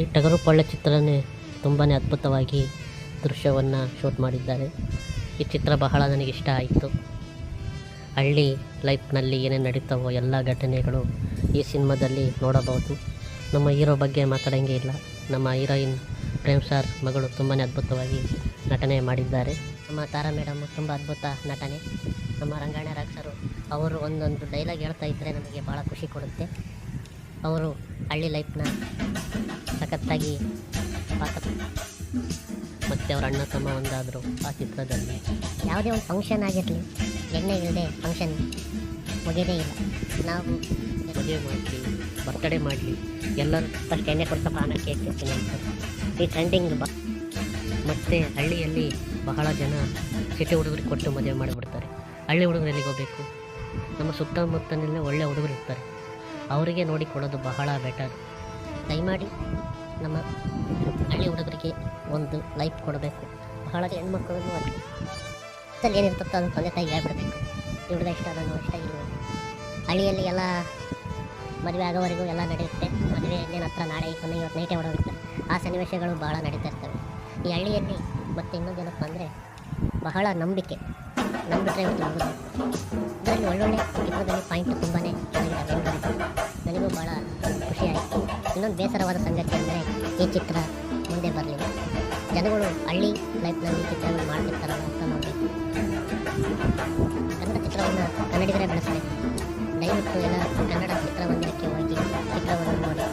ಈ ಟಗರು ಪಳ್ಳ ಚಿತ್ರನೇ ತುಂಬಾ ಅದ್ಭುತವಾಗಿ ದೃಶ್ಯವನ್ನು ಶೂಟ್ ಮಾಡಿದ್ದಾರೆ. ಈ ಚಿತ್ರ ಬಹಳ ನನಗೆ ಇಷ್ಟ ಆಯಿತು. ಹಳ್ಳಿ ಲೈಫ್ನಲ್ಲಿ ಏನೇನು ನಡೀತಾವೋ ಎಲ್ಲ ಘಟನೆಗಳು ಈ ಸಿನಿಮಾದಲ್ಲಿ ನೋಡಬಹುದು. ನಮ್ಮ ಹೀರೋ ಬಗ್ಗೆ ಮಾತಾಡೋಂಗೆ ಇಲ್ಲ. ನಮ್ಮ ಹೀರೋಯಿನ್ ಪ್ರೇಮ್ ಸಾರ್ ಮಗಳು ತುಂಬಾ ಅದ್ಭುತವಾಗಿ ನಟನೆ ಮಾಡಿದ್ದಾರೆ. ನಮ್ಮ ತಾರಾ ಮೇಡಮ್ ತುಂಬ ಅದ್ಭುತ ನಟನೆ. ನಮ್ಮ ರಂಗಾಯಣ ರಾಕ್ಷರು ಅವರು ಒಂದೊಂದು ಡೈಲಾಗ್ ಹೇಳ್ತಾ ಇದ್ದರೆ ನಮಗೆ ಭಾಳ ಖುಷಿ ಕೊಡುತ್ತೆ. ಅವರು ಹಳ್ಳಿ ಲೈಫ್ನ ಸಖತ್ತಾಗಿ ಮತ್ತು ಅವ್ರ ಅಣ್ಣ ತಮ್ಮ ಒಂದಾದರು ಆ ಚಿತ್ರದಲ್ಲಿ. ಯಾವುದೇ ಒಂದು ಫಂಕ್ಷನ್ ಆಗಿರಲಿ, ಎಣ್ಣೆ ಇಲ್ಲದೆ ಫಂಕ್ಷನ್ ಮುಗಿಯೋದೇ ಇಲ್ಲ. ನಾವು ಮದುವೆ ಮಾಡಲಿ, ಬರ್ತಡೇ ಮಾಡಲಿ, ಎಲ್ಲರೂ ಫಸ್ಟ್ ಎಣ್ಣೆ ಕೊಡ್ತಪ್ಪ ಅನ್ನೋ ಕೇಕ್ ತಿಂತೀನಿ ಅಂತಾರೆ. ಈ ಟ್ರೆಂಡಿಂಗ್ ಮತ್ತು ಹಳ್ಳಿಯಲ್ಲಿ ಬಹಳ ಜನ ಸಿಟಿ ಹುಡುಗರಿಗೆ ಕೊಟ್ಟು ಮದುವೆ ಮಾಡಿಬಿಡ್ತಾರೆ. ಹಳ್ಳಿ ಹುಡುಗರು ಎಲ್ಲಿಗೆ ಹೋಗಬೇಕು? ನಮ್ಮ ಸುತ್ತಮುತ್ತಲೇ ಒಳ್ಳೆ ಹುಡುಗರು ಇರ್ತಾರೆ, ಅವರಿಗೆ ನೋಡಿ ಕೊಡೋದು ಬಹಳ ಬೆಟರ್. ದಯಮಾಡಿ ನಮ್ಮ ಹಳ್ಳಿ ಹುಡುಗರಿಗೆ ಒಂದು ಲೈಫ್ ಕೊಡಬೇಕು. ಬಹಳ ಹೆಣ್ಮಕ್ಳನ್ನು ಅಲ್ಲಿ ಏನಿರ್ತೋ ಅದನ್ನು ತಂದೆ ತಾಯಿಗೆ ಹೇಳ್ಬಿಡ್ಬೇಕು. ಈ ಹುಡುಗ ಇಷ್ಟ, ಅದನ್ನು ಇಷ್ಟ ಇಲ್ಲ. ಹಳ್ಳಿಯಲ್ಲಿ ಎಲ್ಲ ಮದುವೆ ಆಗೋವರೆಗೂ ಎಲ್ಲ ನಡೆಯುತ್ತೆ. ಮದುವೆ ಇನ್ನೇನು ಹತ್ರ ನಾಳೆ ಕೊನೆ ಇವತ್ತು ನೈಟೇ ಹೊಡೋಗಿರ್ತಾರೆ. ಆ ಸನ್ನಿವೇಶಗಳು ಭಾಳ ನಡೀತಾ ಇರ್ತವೆ ಈ ಹಳ್ಳಿಯಲ್ಲಿ. ಮತ್ತು ಇನ್ನೊಂದೇನಪ್ಪ ಅಂದರೆ ಬಹಳ ನಂಬಿಕೆ, ನಂಬಿಟ್ರೆ ಇವತ್ತು ಮುಗಿದು. ಇದರಲ್ಲಿ ಒಳ್ಳೊಳ್ಳೆ ಚಿತ್ರದಲ್ಲಿ ಪಾಯಿಂಟ್ ತುಂಬಾ ಚೆನ್ನಾಗಿದೆ. ನನಗೂ ಭಾಳ ಖುಷಿಯಾಯಿತು. ಇನ್ನೊಂದು ಬೇಸರವಾದ ಸಂಗತಿ ಅಂದರೆ ಈ ಚಿತ್ರ ಮುಂದೆ ಬರಲಿಲ್ಲ. ಜನಗಳು ಹಳ್ಳಿ ಲೈಫ್ನಲ್ಲಿ ಚಿತ್ರವನ್ನು ಮಾಡ್ತಿರ್ತಾರಲ್ಲ ಅಂತ ನೋಡಬೇಕು. ಕನ್ನಡ ಚಿತ್ರವನ್ನು ಕನ್ನಡಿಗರೇ ಬೆಳೆಸಬೇಕು. ದಯವಿಟ್ಟು ಎಲ್ಲ ಕನ್ನಡ ಚಿತ್ರಮಂದಿರಕ್ಕೆ ಹೋಗಿ ಚಿತ್ರವನ್ನು ನೋಡಿ.